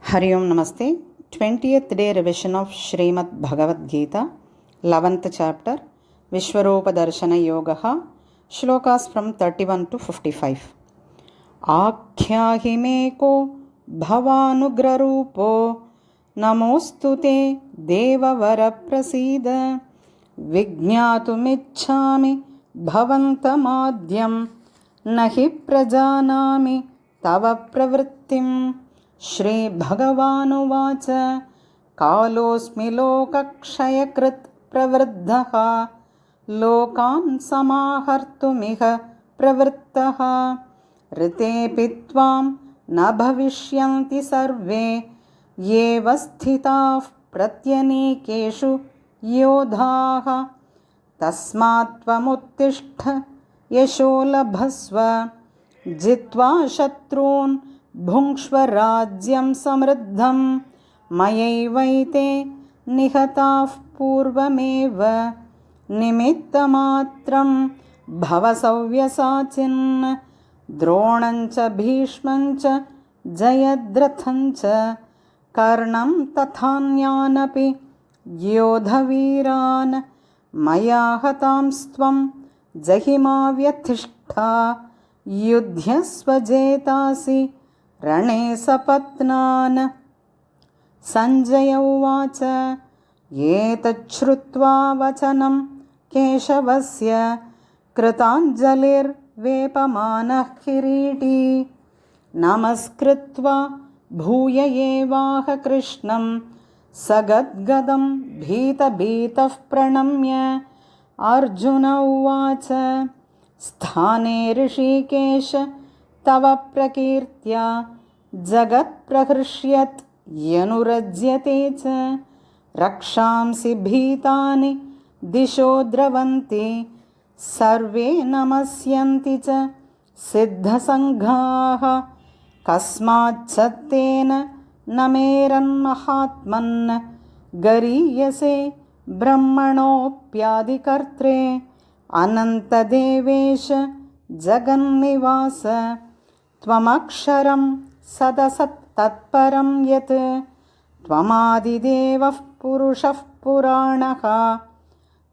Hari Om Namaste. 20th day revision of Srimad Bhagavad Gita, 11th chapter, Vishwarupa Darshana Yogaha, shlokas from 31 to 55. Akhyahimeko bhavanugrarupo namostute devavara prasida vignyatumicchami bhavantamadhyam nahi prajanami tava pravrittim. Shri भगवानुवाच कालोऽस्मि लोकक्षयकृत् प्रवृद्धः लोकान् समाहर्तुमिह प्रवृत्तः ऋतेऽपि त्वां न भविष्यन्ति सर्वे येव स्थिताः प्रत्यनीकेषु योधाः तस्मात् त्वमुत्तिष्ठ यशो लभस्व जित्वा शत्रून् भुङ्क्ष्व राज्यं समृद्धं मयैवैते निहताः पूर्वमेव निमित्तमात्रं भव सव्यसाचिन् द्रोणं च भीष्मं च जयद्रथं च कर्णं तथान्यानपि योधवीरान् मया हतांस्त्वं जहिमा व्यथिष्ठा युध्यस्व जेतासि रणे सपत्नान्। सञ्जय उवाच एतच्छ्रुत्वा वचनं केशवस्य कृताञ्जलिर्वेपमानः किरीटी नमस्कृत्वा भूय एवाह कृष्णं सगद्गदं भीतभीतः प्रणम्य अर्जुन उवाच स्थाने ऋषिकेश तव प्रकीर्त्या जगत्प्रहृष्यत् यनुरज्यते च रक्षांसि भीतानि दिशो द्रवन्ति सर्वे नमस्यन्ति च सिद्धसङ्घाः कस्माच्च तेन न मेरन्महात्मन् गरीयसे ब्रह्मणोऽप्यादिकर्त्रे अनन्तदेवेश जगन्निवास त्वमक्षरं सदसत्तत्परं यत् त्वमादिदेवः पुरुषः पुराणः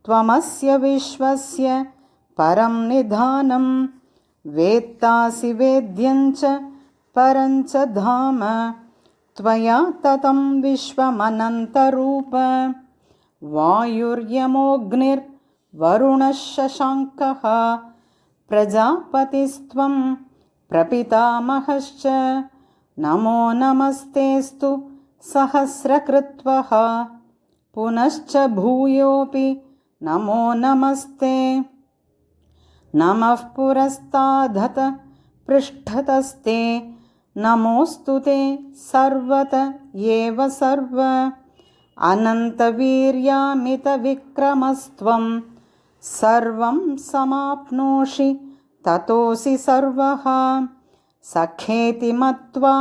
त्वमस्य विश्वस्य परं निधानं वेत्तासि वेद्यं च परं च धाम त्वया ततं विश्वमनन्तरूप वायुर्यमोऽग्निर्वरुणः शशाङ्कः प्रजापतिस्त्वं प्रपितामहश्च नमो नमस्तेऽस्तु सहस्रकृत्वः पुनश्च भूयोऽपि नमो नमस्ते नमः पुरस्तादथ पृष्ठतस्ते नमोऽस्तु ते सर्वत एव सर्व अनन्तवीर्यामितविक्रमस्त्वं सर्वं समाप्नोषि ततोऽसि सर्वः सखेति मत्वा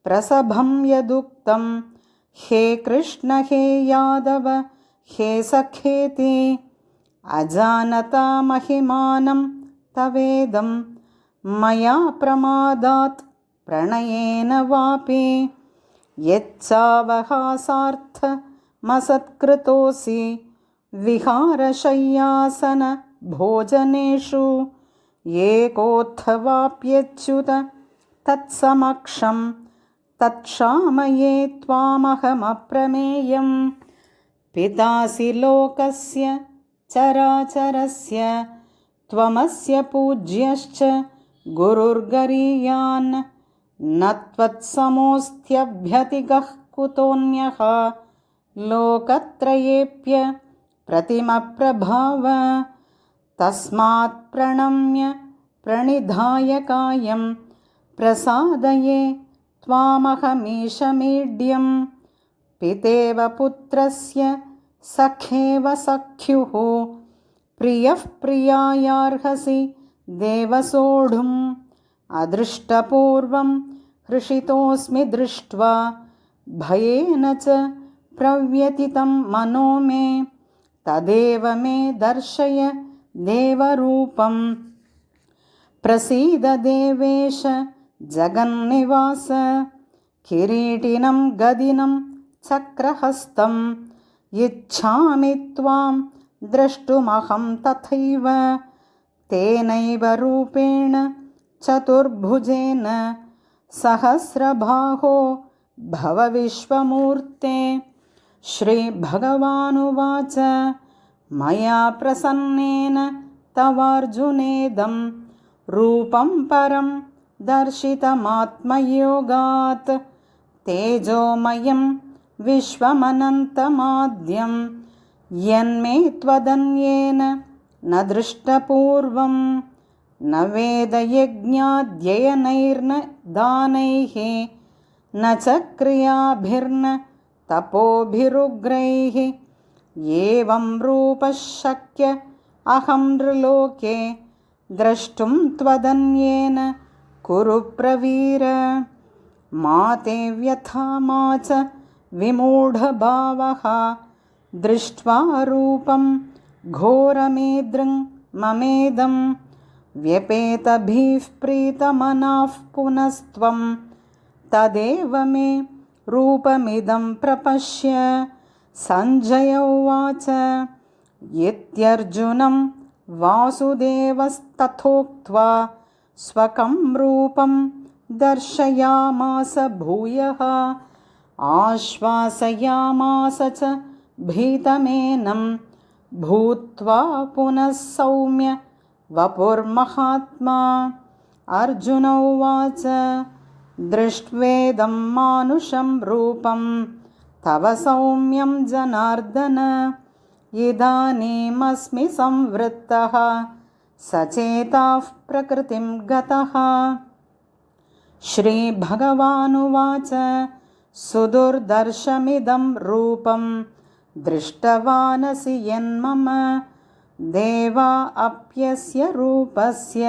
प्रसभं यदुक्तं हे कृष्ण हे यादव हे सखेति अजानता महिमानं तवेदं मया प्रमादात् प्रणयेन वापि यच्चावहासार्थमसत्कृतोऽसि विहारशय्यासन भोजनेषु एकोत्थवाप्यच्युत तत्समक्षं तत्क्षामये त्वामहमप्रमेयं पितासि लोकस्य चराचरस्य त्वमस्य पूज्यश्च गुरुर्गरीयान् न त्वत्समोऽस्त्यभ्यतिगः कुतोऽन्यः लोकत्रयेऽप्य प्रतिमप्रभाव तस्मात् प्रणम्य प्रणिधाय कायं प्रसादये त्वामहमीशमीड्यं पितेव पुत्रस्य सखेव सख्युः प्रियः प्रियायार्हसि देव सोढुम् अदृष्टपूर्वं हृषितोऽस्मि दृष्ट्वा भयेन च प्रव्यथितं मनो मे तदेव मे दर्शय देवरूपं प्रसीद देवेश जगन्निवास किरीटिनं गदिनं चक्रहस्तं इच्छामि त्वां द्रष्टुमहं तथैव तेनैव रूपेण चतुर्भुजेन सहस्रबाहो भव विश्वमूर्ते। श्रीभगवानुवाच मया प्रसन्नेन तवार्जुनेदं रूपं परं दर्शितमात्मयोगात् तेजोमयं विश्वमनन्तमाद्यं यन्मे त्वदन्येन न दृष्टपूर्वं न वेदयज्ञाध्ययनैर्न दानैः न च क्रियाभिर्न तपोभिरुग्रैः एवं रूपः शक्य अहं नृलोके द्रष्टुं त्वदन्येन कुरु प्रवीर। मा ते व्यथा मा च विमूढभावः दृष्ट्वा रूपं घोरमीदृं ममेदं व्यपेतभिः प्रीतमनाः पुनस्त्वं तदेव मे रूपमिदं प्रपश्य। सञ्जय उवाच इत्यर्जुनं वासुदेवस्तथोक्त्वा स्वकं रूपं दर्शयामास भूयः आश्वासयामास च भीतमेनं भूत्वा पुनः सौम्य वपुर्महात्मा। अर्जुन उवाच दृष्ट्वेदं मानुषं रूपं तव सौम्यं जनार्दन इदानीमस्मि संवृत्तः सचेताः प्रकृतिं गतः। श्रीभगवानुवाच सुदुर्दर्शमिदं रूपं दृष्टवानसि यन्मम देवा अप्यस्य रूपस्य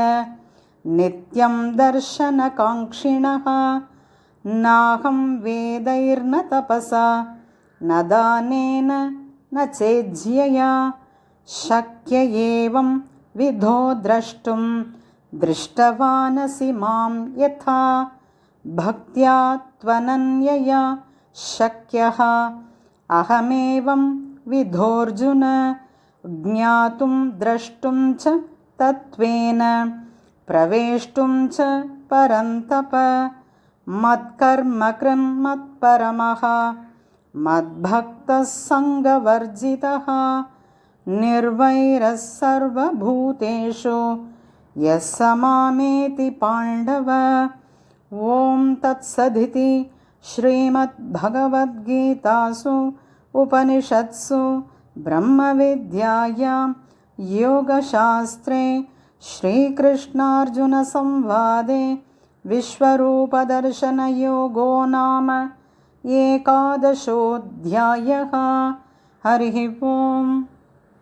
नित्यं दर्शनकाङ्क्षिणः नाहं वेदैर्न तपसा न दानेन न चेज्यया शक्य एवं विधो द्रष्टुं दृष्टवानसि मां यथा भक्त्या त्वनन्यया शक्यः अहमेवं विधोऽर्जुन ज्ञातुं द्रष्टुं च तत्त्वेन प्रवेष्टुं च परन्तप। मत्कर्म कृन्मत्परमः मद्भक्तः सङ्गवर्जितः निर्वैरः सर्वभूतेषु यः स मामेति पाण्डव। ॐ तत्सदिति श्रीमद्भगवद्गीतासु उपनिषत्सु ब्रह्मविद्यायां योगशास्त्रे श्रीकृष्णार्जुनसंवादे विश्वरूपदर्शनयोगो नाम एकादशोऽध्यायः। हरिः ओम्।